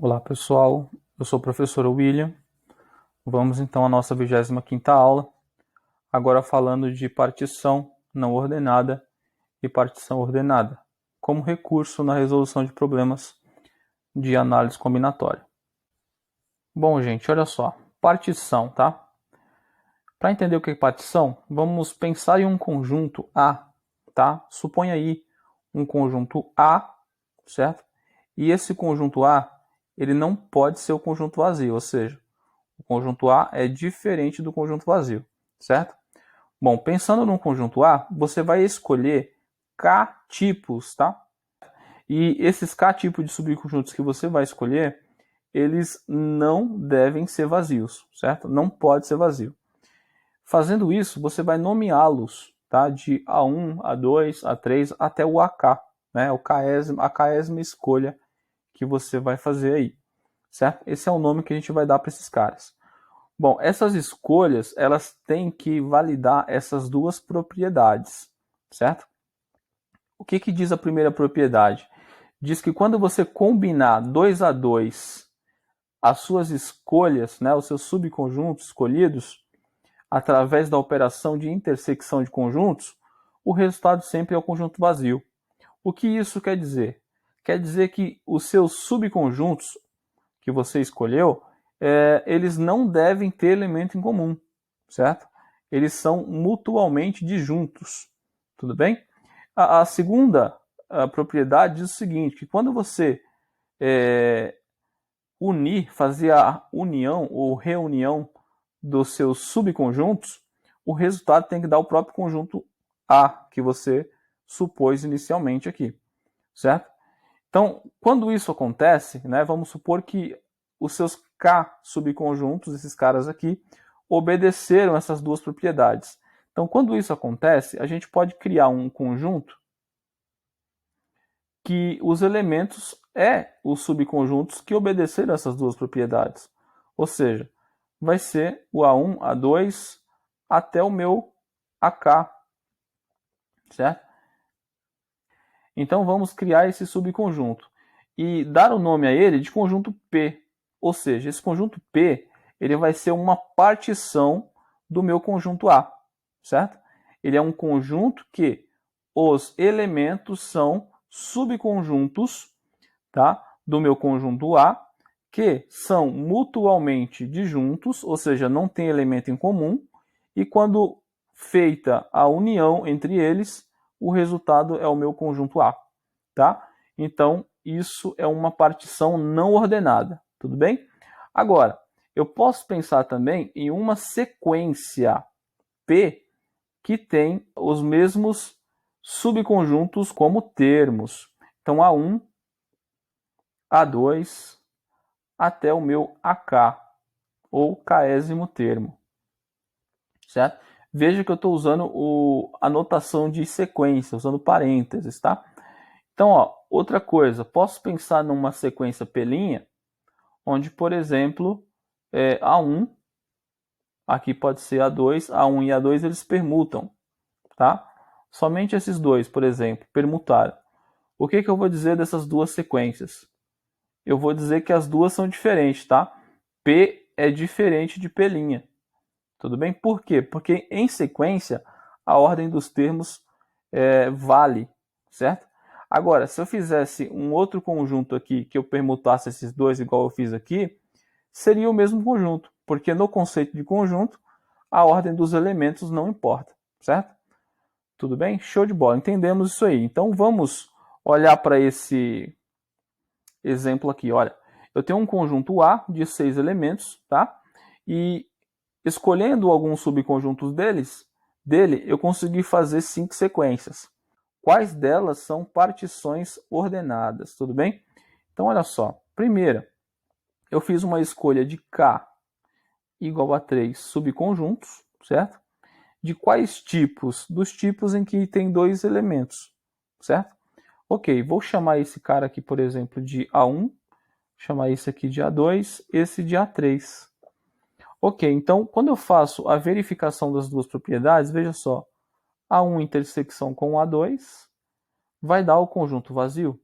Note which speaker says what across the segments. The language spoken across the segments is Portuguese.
Speaker 1: Olá pessoal, eu sou o professor William. Vamos então à nossa 25ª aula, agora falando de partição não ordenada e partição ordenada, como recurso na resolução de problemas de análise combinatória. Bom, gente, olha só, partição, tá? Para entender o que é partição, vamos pensar em um conjunto A, tá? Suponha aí um conjunto A, certo? E esse conjunto A, ele não pode ser o conjunto vazio, ou seja, o conjunto A é diferente do conjunto vazio, certo? Bom, pensando no conjunto A, você vai escolher K tipos, tá? E esses K tipos de subconjuntos que você vai escolher, eles não devem ser vazios, certo? Não pode ser vazio. Fazendo isso, você vai nomeá-los, tá? De A1, A2, A3 até o AK, né? A késima escolha que você vai fazer aí, certo? Esse é o nome que a gente vai dar para esses caras. Bom, essas escolhas, elas têm que validar essas duas propriedades, certo? O que diz a primeira propriedade? Diz que quando você combinar 2 a 2 as suas escolhas, né, os seus subconjuntos escolhidos, através da operação de intersecção de conjuntos, o resultado sempre é o conjunto vazio. O que isso quer dizer? Quer dizer que os seus subconjuntos que você escolheu, eles não devem ter elemento em comum, certo? Eles são mutualmente disjuntos, tudo bem? A segunda propriedade diz o seguinte, que quando você fazer a união ou reunião dos seus subconjuntos, o resultado tem que dar o próprio conjunto A, que você supôs inicialmente aqui, certo? Então, quando isso acontece, né, vamos supor que os seus K subconjuntos, esses caras aqui, obedeceram essas duas propriedades. Então, quando isso acontece, a gente pode criar um conjunto que os elementos os subconjuntos que obedeceram essas duas propriedades. Ou seja, vai ser o A1, A2 até o meu AK, certo? Então vamos criar esse subconjunto e dar o nome a ele de conjunto P. Ou seja, esse conjunto P ele vai ser uma partição do meu conjunto A, certo? Ele é um conjunto que os elementos são subconjuntos, tá, do meu conjunto A, que são mutualmente disjuntos, ou seja, não tem elemento em comum, e quando feita a união entre eles, o resultado é o meu conjunto A, tá? Então, isso é uma partição não ordenada, tudo bem? Agora, eu posso pensar também em uma sequência P que tem os mesmos subconjuntos como termos. Então, A1, A2, até o meu AK, ou késimo termo, certo? Veja que eu estou usando a notação de sequência, usando parênteses, tá? Então, ó, outra coisa, posso pensar numa sequência pelinha, onde, por exemplo, A1, aqui pode ser A2, A1 e A2 eles permutam, tá? Somente esses dois, por exemplo, permutaram. O que eu vou dizer dessas duas sequências? Eu vou dizer que as duas são diferentes, tá? P é diferente de P'. Tudo bem? Por quê? Porque em sequência a ordem dos termos vale, certo? Agora, se eu fizesse um outro conjunto aqui, que eu permutasse esses dois igual eu fiz aqui, seria o mesmo conjunto, porque no conceito de conjunto, a ordem dos elementos não importa, certo? Tudo bem? Show de bola, entendemos isso aí. Então vamos olhar para esse exemplo aqui. Olha, eu tenho um conjunto A de 6 elementos, tá? E escolhendo alguns subconjuntos dele, eu consegui fazer 5 sequências. Quais delas são partições ordenadas, tudo bem? Então, olha só. Primeira, eu fiz uma escolha de K igual a 3 subconjuntos, certo? De quais tipos? Dos tipos em que tem 2 elementos, certo? Ok, vou chamar esse cara aqui, por exemplo, de A1, chamar esse aqui de A2, esse de A3. Ok, então quando eu faço a verificação das duas propriedades, veja só, A1 intersecção com A2 vai dar o conjunto vazio.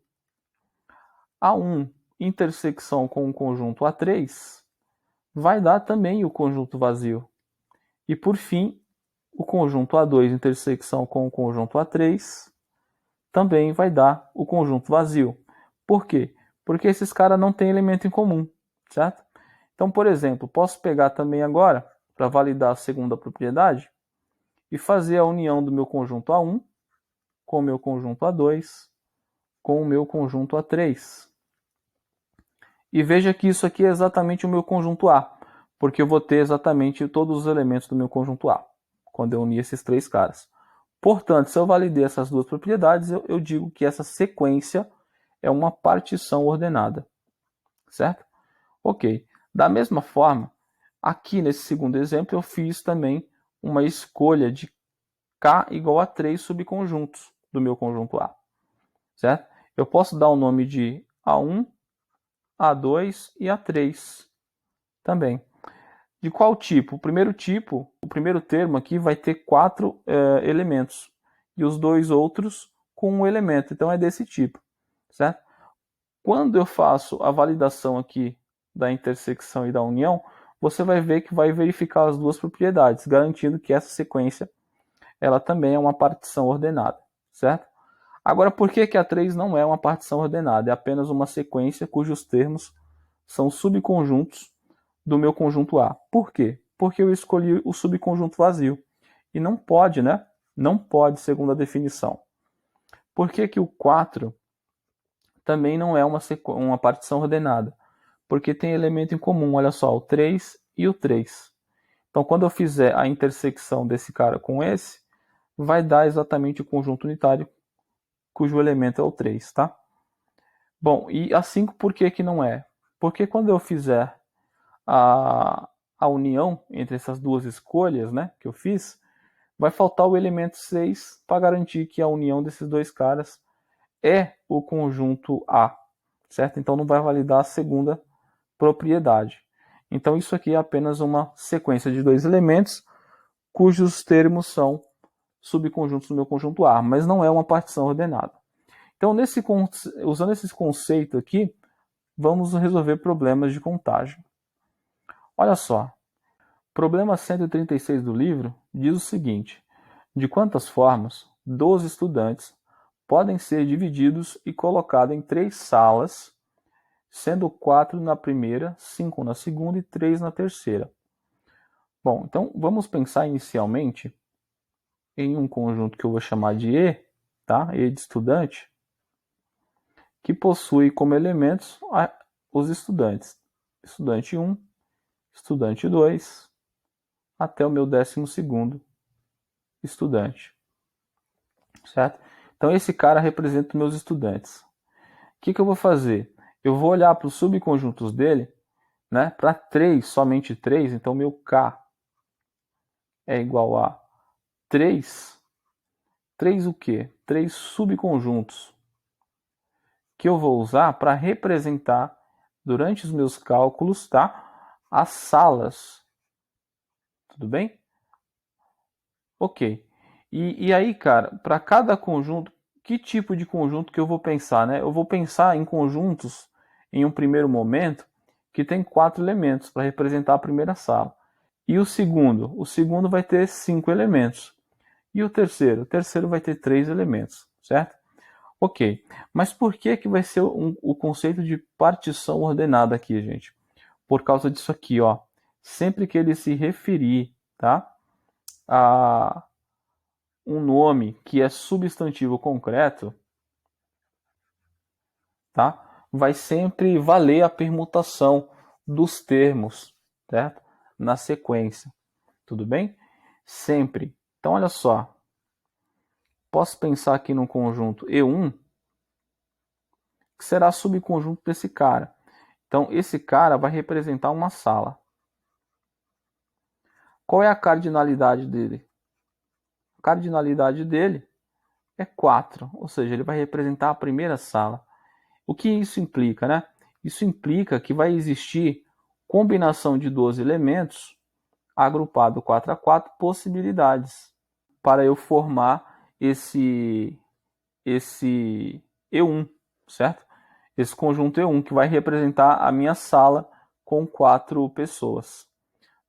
Speaker 1: A1 intersecção com o conjunto A3 vai dar também o conjunto vazio. E por fim, o conjunto A2 intersecção com o conjunto A3 também vai dar o conjunto vazio. Por quê? Porque esses caras não têm elemento em comum, certo? Então, por exemplo, posso pegar também agora, para validar a segunda propriedade, e fazer a união do meu conjunto A1 com o meu conjunto A2 com o meu conjunto A3. E veja que isso aqui é exatamente o meu conjunto A, porque eu vou ter exatamente todos os elementos do meu conjunto A, quando eu unir esses três caras. Portanto, se eu validei essas duas propriedades, eu digo que essa sequência é uma partição ordenada, certo? Ok. Da mesma forma, aqui nesse segundo exemplo, eu fiz também uma escolha de K igual a 3 subconjuntos do meu conjunto A, certo? Eu posso dar o nome de A1, A2 e A3 também. De qual tipo? O primeiro termo aqui vai ter 4 elementos e os dois outros com um elemento. Então é desse tipo, certo? Quando eu faço a validação aqui da intersecção e da união, você vai ver que vai verificar as duas propriedades, garantindo que essa sequência ela também é uma partição ordenada, certo? Agora, por que a 3 não é uma partição ordenada? É apenas uma sequência cujos termos são subconjuntos do meu conjunto A. Por quê? Porque eu escolhi o subconjunto vazio. E não pode, né? Não pode, segundo a definição. Por que o 4 também não é uma partição ordenada? Porque tem elemento em comum, olha só, o 3 e o 3. Então, quando eu fizer a intersecção desse cara com esse, vai dar exatamente o conjunto unitário cujo elemento é o 3, tá? Bom, e a 5 por que não é? Porque quando eu fizer a união entre essas duas escolhas, né, que eu fiz, vai faltar o elemento 6 para garantir que a união desses dois caras é o conjunto A, certo? Então não vai validar a segunda propriedade. Então isso aqui é apenas uma sequência de dois elementos cujos termos são subconjuntos do meu conjunto A, mas não é uma partição ordenada. Então, usando esse conceito aqui, vamos resolver problemas de contagem. Olha só, problema 136 do livro diz o seguinte: de quantas formas 12 estudantes podem ser divididos e colocados em 3 salas, sendo 4 na primeira, 5 na segunda e 3 na terceira? Bom, então vamos pensar inicialmente em um conjunto que eu vou chamar de E, tá? E de estudante, que possui como elementos os estudantes. Estudante 1, estudante 2, até o meu 12º estudante. Certo? Então esse cara representa os meus estudantes. O que eu vou fazer? Eu vou olhar para os subconjuntos dele, né? Para 3, somente 3, então meu K é igual a 3. 3 o quê? 3 subconjuntos que eu vou usar para representar durante os meus cálculos, tá? As salas. Tudo bem? Ok. E aí, cara, para cada conjunto, que tipo de conjunto que eu vou pensar, né? Eu vou pensar em conjuntos, em um primeiro momento, que tem 4 elementos para representar a primeira sala. E o segundo? O segundo vai ter 5 elementos. E o terceiro? O terceiro vai ter 3 elementos, certo? Ok. Mas por que vai ser o conceito de partição ordenada aqui, gente? Por causa disso aqui, ó. Sempre que ele se referir, tá? A um nome que é substantivo concreto, tá? Vai sempre valer a permutação dos termos, certo? Na sequência, tudo bem? Sempre. Então, olha só. Posso pensar aqui num conjunto E1, que será subconjunto desse cara. Então, esse cara vai representar uma sala. Qual é a cardinalidade dele? A cardinalidade dele é 4, ou seja, ele vai representar a primeira sala. O que isso implica, né? Isso implica que vai existir combinação de 12 elementos, agrupado 4 a 4 possibilidades para eu formar esse E1, certo? esse conjunto E1, que vai representar a minha sala com 4 pessoas.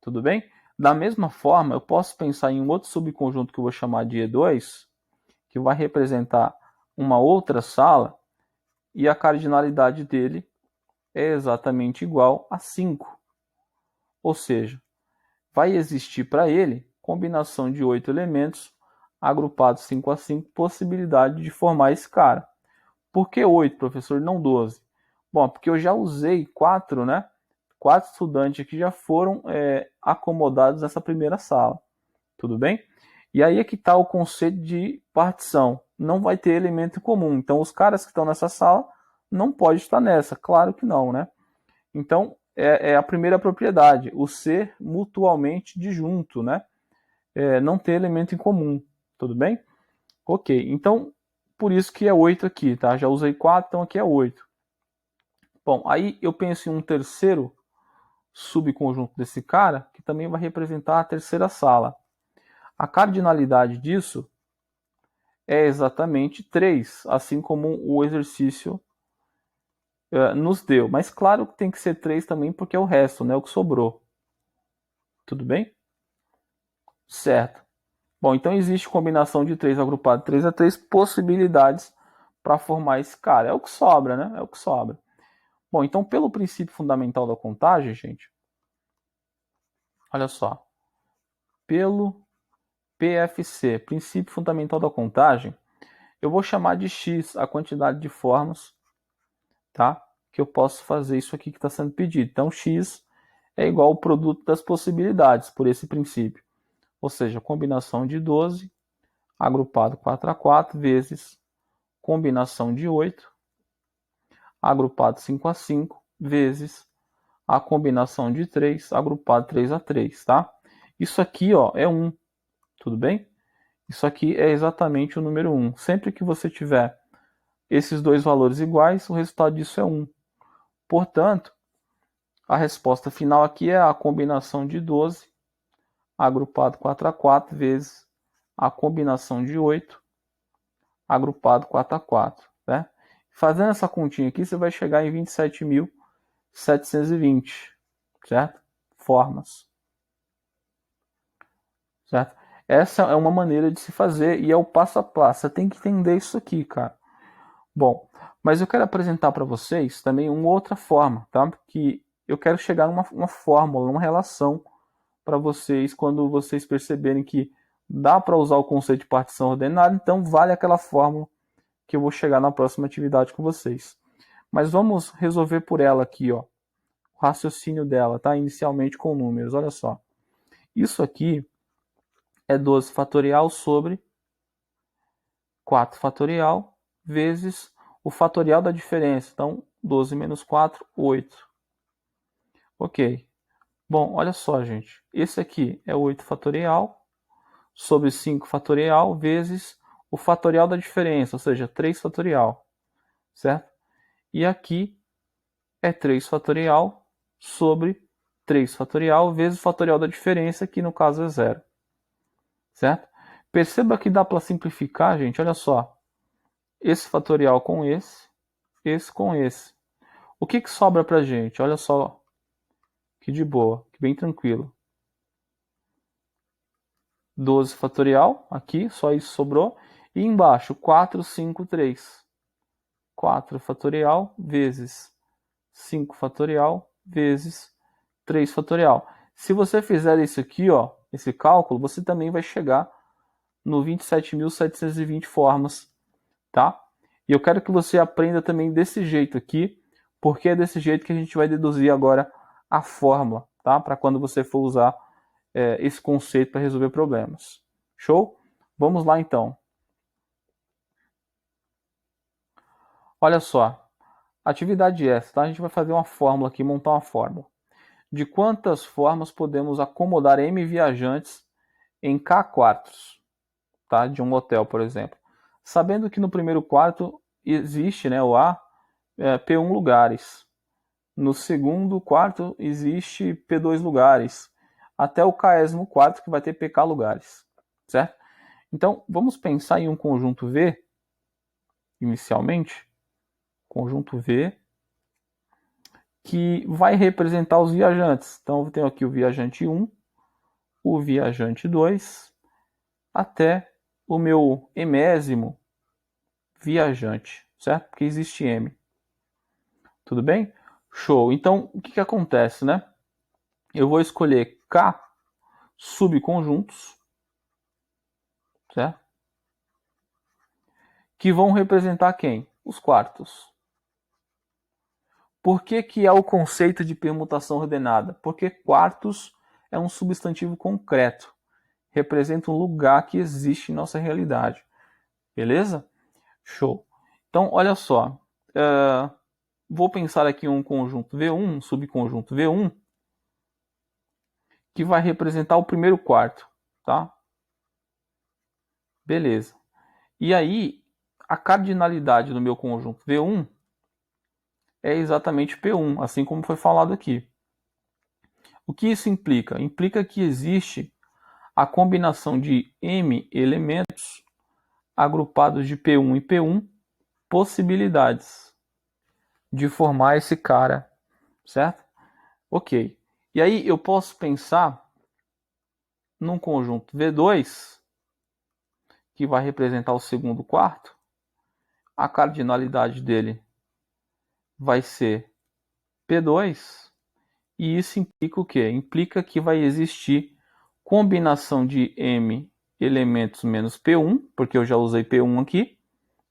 Speaker 1: Tudo bem? Da mesma forma, eu posso pensar em um outro subconjunto que eu vou chamar de E2, que vai representar uma outra sala, e a cardinalidade dele é exatamente igual a 5. Ou seja, vai existir para ele combinação de 8 elementos agrupados 5 a 5, possibilidade de formar esse cara. Por que 8, professor, não 12? Bom, porque eu já usei 4, né? 4 estudantes que já foram acomodados nessa primeira sala. Tudo bem? E aí é que está o conceito de partição. Não vai ter elemento em comum. Então, os caras que estão nessa sala não podem estar nessa. Claro que não, né? Então, é a primeira propriedade, o ser mutualmente disjunto, né? Não ter elemento em comum. Tudo bem? Ok. Então, por isso que é 8 aqui, tá? Já usei 4, então aqui é 8. Bom, aí eu penso em um terceiro subconjunto desse cara, que também vai representar a terceira sala. A cardinalidade disso é exatamente 3, assim como o exercício nos deu. Mas claro que tem que ser 3 também, porque é o resto, né? O que sobrou. Tudo bem? Certo. Bom, então existe combinação de 3 agrupado 3 a 3 possibilidades para formar esse cara. É o que sobra, né? É o que sobra. Bom, então pelo princípio fundamental da contagem, gente, olha só. Pelo PFC, princípio fundamental da contagem, eu vou chamar de x a quantidade de formas, tá? Que eu posso fazer isso aqui que está sendo pedido. Então, x é igual ao produto das possibilidades, por esse princípio. Ou seja, combinação de 12, agrupado 4 a 4, vezes combinação de 8, agrupado 5 a 5, vezes a combinação de 3, agrupado 3 a 3, tá? Isso aqui, ó, é 1, tudo bem? Isso aqui é exatamente o número 1. Sempre que você tiver esses dois valores iguais, o resultado disso é 1. Portanto, a resposta final aqui é a combinação de 12, agrupado 4 a 4, vezes a combinação de 8, agrupado 4 a 4. Né? Fazendo essa continha aqui, você vai chegar em 27.720, certo? Formas. Certo? Essa é uma maneira de se fazer e é o passo a passo. Você tem que entender isso aqui, cara. Bom, mas eu quero apresentar para vocês também uma outra forma, tá? Que eu quero chegar numa fórmula, numa relação para vocês quando vocês perceberem que dá para usar o conceito de partição ordenada, então vale aquela fórmula que eu vou chegar na próxima atividade com vocês. Mas vamos resolver por ela aqui, ó. O raciocínio dela, tá? Inicialmente com números, olha só. Isso aqui é 12 fatorial sobre 4 fatorial vezes o fatorial da diferença. Então, 12 menos 4, 8. Ok. Bom, olha só, gente. Esse aqui é 8 fatorial sobre 5 fatorial vezes o fatorial da diferença, ou seja, 3 fatorial. Certo? E aqui é 3 fatorial sobre 3 fatorial vezes o fatorial da diferença, que no caso é 0. Certo? Perceba que dá para simplificar, gente. Olha só. Esse fatorial com esse com esse. O que sobra pra gente? Olha só, que de boa, que bem tranquilo. 12 fatorial, aqui, só isso sobrou. E embaixo, 4, 5, 3. 4 fatorial vezes 5 fatorial vezes 3 fatorial. Se você fizer isso aqui, ó, esse cálculo, você também vai chegar no 27.720 formas, tá? E eu quero que você aprenda também desse jeito aqui, porque é desse jeito que a gente vai deduzir agora a fórmula, tá? Para quando você for usar esse conceito para resolver problemas. Show? Vamos lá então. Olha só, atividade essa, tá? A gente vai fazer uma fórmula aqui, montar uma fórmula. De quantas formas podemos acomodar M viajantes em K quartos, tá? De um hotel, por exemplo. Sabendo que no primeiro quarto existe, né, o A, P1 lugares. No segundo quarto existe P2 lugares. Até o késimo quarto que vai ter PK lugares. Certo? Então, vamos pensar em um conjunto V, inicialmente. conjunto V, que vai representar os viajantes. Então, eu tenho aqui o viajante 1, o viajante 2, até o meu emésimo viajante, certo? Porque existe M. Tudo bem? Show. Então, o que acontece, né? Eu vou escolher K subconjuntos, certo? Que vão representar quem? Os quartos. Por que é o conceito de permutação ordenada? Porque quartos é um substantivo concreto. Representa um lugar que existe em nossa realidade. Beleza? Show. Então, olha só. Vou pensar aqui um conjunto V1, um subconjunto V1, que vai representar o primeiro quarto. Tá? Beleza. E aí, a cardinalidade do meu conjunto V1 é exatamente P1, assim como foi falado aqui. O que isso implica? Implica que existe a combinação de M elementos agrupados de P1 e P1 possibilidades de formar esse cara, certo? Ok. E aí eu posso pensar num conjunto V2, que vai representar o segundo quarto. A cardinalidade dele vai ser P2, e isso implica o quê? Implica que vai existir combinação de M elementos menos P1, porque eu já usei P1 aqui,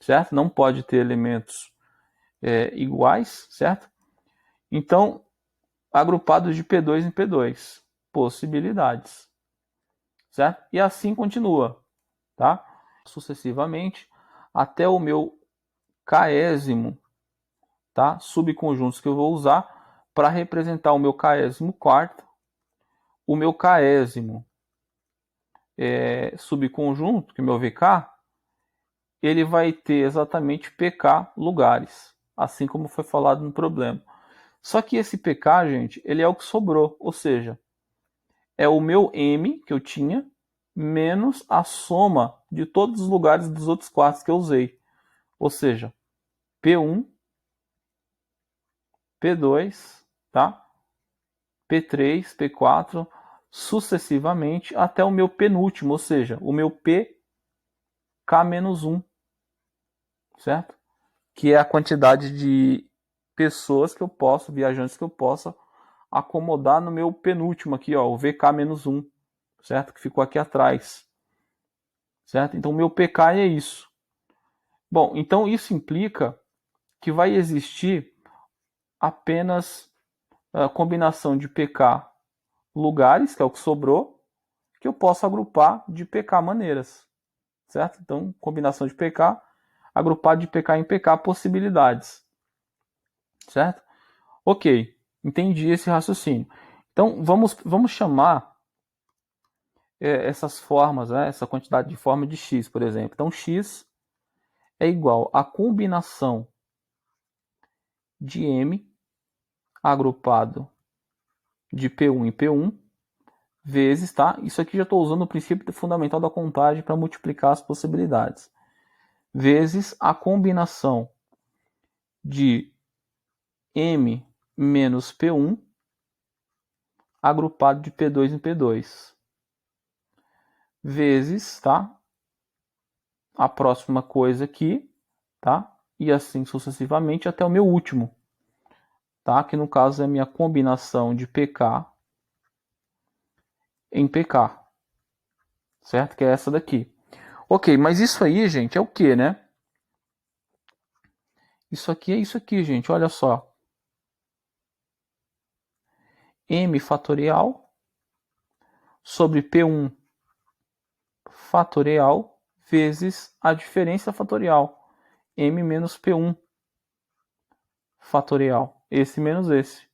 Speaker 1: certo? Não pode ter elementos iguais, certo? Então, agrupados de P2 em P2, possibilidades, certo? E assim continua, tá? Sucessivamente, até o meu késimo, tá? Subconjuntos que eu vou usar para representar o meu késimo quarto, o meu késimo subconjunto, que é o meu VK, ele vai ter exatamente PK lugares, assim como foi falado no problema. Só que esse PK, gente, ele é o que sobrou, ou seja, é o meu M que eu tinha, menos a soma de todos os lugares dos outros quartos que eu usei. Ou seja, P1, P2, tá? P3, P4, sucessivamente até o meu penúltimo, ou seja, o meu PK-1, certo? Que é a quantidade de pessoas que eu posso, viajantes que eu possa acomodar no meu penúltimo aqui, ó, o VK-1, certo? Que ficou aqui atrás, certo? Então, o meu PK é isso. Bom, então isso implica que vai existir apenas a combinação de PK lugares, que é o que sobrou, que eu posso agrupar de PK maneiras, certo? Então, combinação de PK, agrupar de PK em PK possibilidades, certo? Ok, entendi esse raciocínio. Então, vamos chamar essas formas, né, essa quantidade de forma de x, por exemplo. Então, x é igual à combinação de m agrupado de P1 em P1 vezes, tá? Isso aqui já estou usando o princípio fundamental da contagem para multiplicar as possibilidades. Vezes a combinação de m menos P1 agrupado de P2 em P2. Vezes, tá? A próxima coisa aqui, tá? E assim sucessivamente até o meu último, tá? Que no caso é a minha combinação de PK em PK, certo? Que é essa daqui. Ok, mas isso aí, gente, é o que, né? Isso aqui é isso aqui, gente, olha só. M fatorial sobre P1 fatorial vezes a diferença fatorial, M menos P1 fatorial, esse menos esse.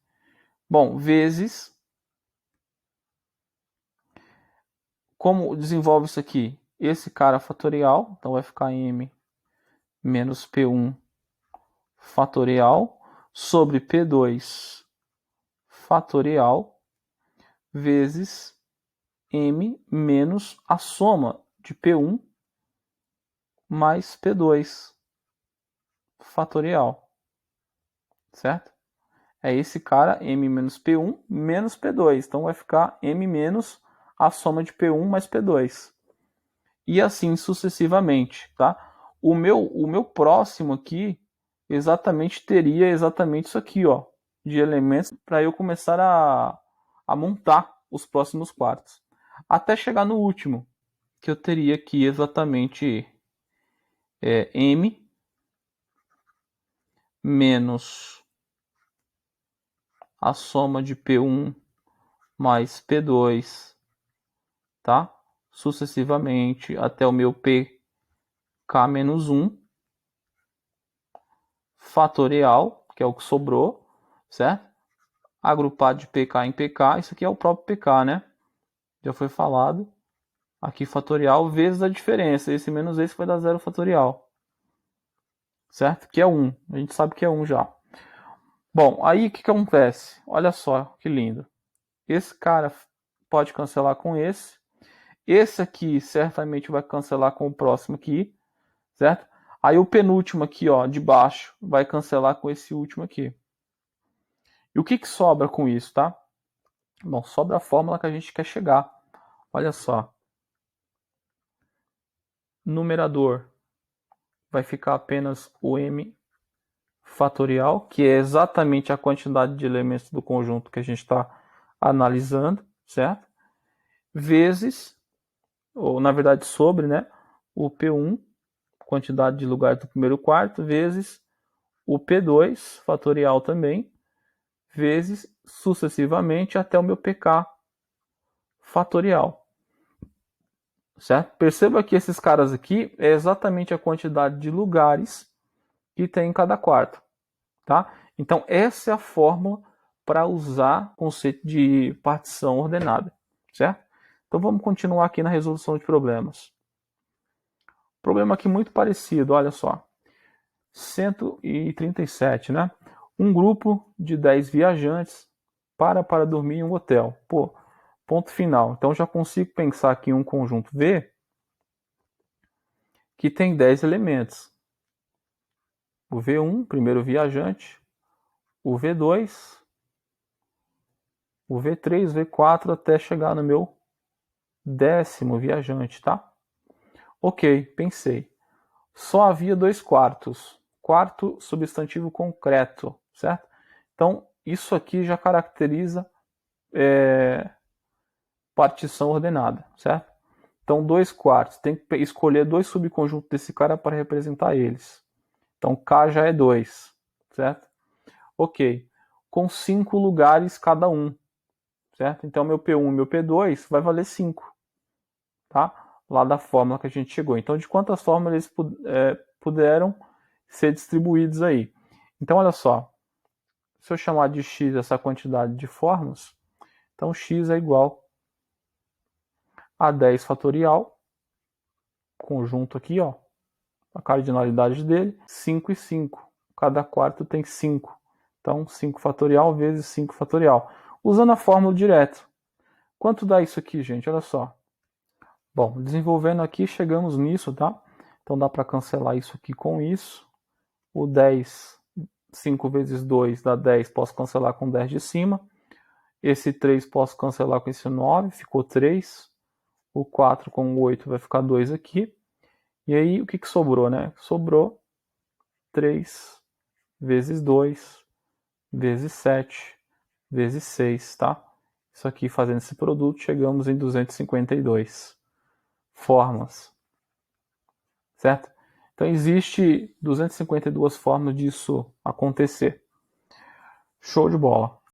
Speaker 1: Bom, vezes, como desenvolve isso aqui? Esse cara fatorial, então vai ficar M menos P1 fatorial sobre P2 fatorial vezes M menos a soma de P1 mais P2 fatorial. certo? É esse cara, M menos P1 menos P2. Então vai ficar M menos a soma de P1 mais P2. E assim sucessivamente, tá? O meu próximo aqui teria exatamente isso aqui, ó, de elementos para eu começar a montar os próximos quartos. Até chegar no último, que eu teria aqui exatamente M menos a soma de P1 mais P2, tá? Sucessivamente até o meu PK menos 1 fatorial, que é o que sobrou, certo? Agrupado de PK em PK, isso aqui é o próprio PK, né? Já foi falado. Aqui fatorial vezes a diferença, esse menos esse vai dar 0 fatorial, certo? Que é 1, a gente sabe que é 1 já. Bom, aí o que acontece? Olha só que lindo. Esse cara pode cancelar com esse. Esse aqui certamente vai cancelar com o próximo aqui, certo? Aí o penúltimo aqui, ó, de baixo, vai cancelar com esse último aqui. E o que sobra com isso, tá? Bom, sobra a fórmula que a gente quer chegar. Olha só. Numerador vai ficar apenas o m fatorial, que é exatamente a quantidade de elementos do conjunto que a gente está analisando, certo? Vezes, ou na verdade sobre, né, o P1, quantidade de lugares do primeiro quarto, vezes o P2, fatorial também, vezes sucessivamente até o meu PK fatorial. Certo? Perceba que esses caras aqui é exatamente a quantidade de lugares que tem em cada quarto. Tá? Então, essa é a fórmula para usar o conceito de partição ordenada. Certo? Então, vamos continuar aqui na resolução de problemas. Problema aqui muito parecido, olha só. 137, né? Um grupo de 10 viajantes para dormir em um hotel. Pô, ponto final. Então, já consigo pensar aqui em um conjunto V que tem 10 elementos. O V1, primeiro viajante, o V2, o V3, o V4, até chegar no meu 10º viajante, tá? Ok, pensei. Só havia 2 quartos. Quarto, substantivo concreto, certo? Então, isso aqui já caracteriza partição ordenada, certo? Então, 2 quartos. Tem que escolher 2 subconjuntos desse cara para representar eles. Então, K já é 2, certo? Ok. Com 5 lugares cada um, certo? Então, meu P1 e meu P2 vai valer 5, tá? Lá da fórmula que a gente chegou. Então, de quantas formas eles puderam ser distribuídos aí? Então, olha só. Se eu chamar de x essa quantidade de formas, então x é igual a 10 fatorial, conjunto aqui, ó, a cardinalidade dele, 5 e 5. Cada quarto tem 5. Então, 5 fatorial vezes 5 fatorial. Usando a fórmula direto. Quanto dá isso aqui, gente? Olha só. Bom, desenvolvendo aqui, chegamos nisso, tá? Então, dá para cancelar isso aqui com isso. O 10, 5 vezes 2 dá 10, posso cancelar com 10 de cima. Esse 3 posso cancelar com esse 9, ficou 3. O 4 com o 8 vai ficar 2 aqui. E aí, o que sobrou, né? Sobrou 3 vezes 2 vezes 7 vezes 6, tá? Isso aqui, fazendo esse produto, chegamos em 252 formas, certo? Então, existe 252 formas disso acontecer. Show de bola!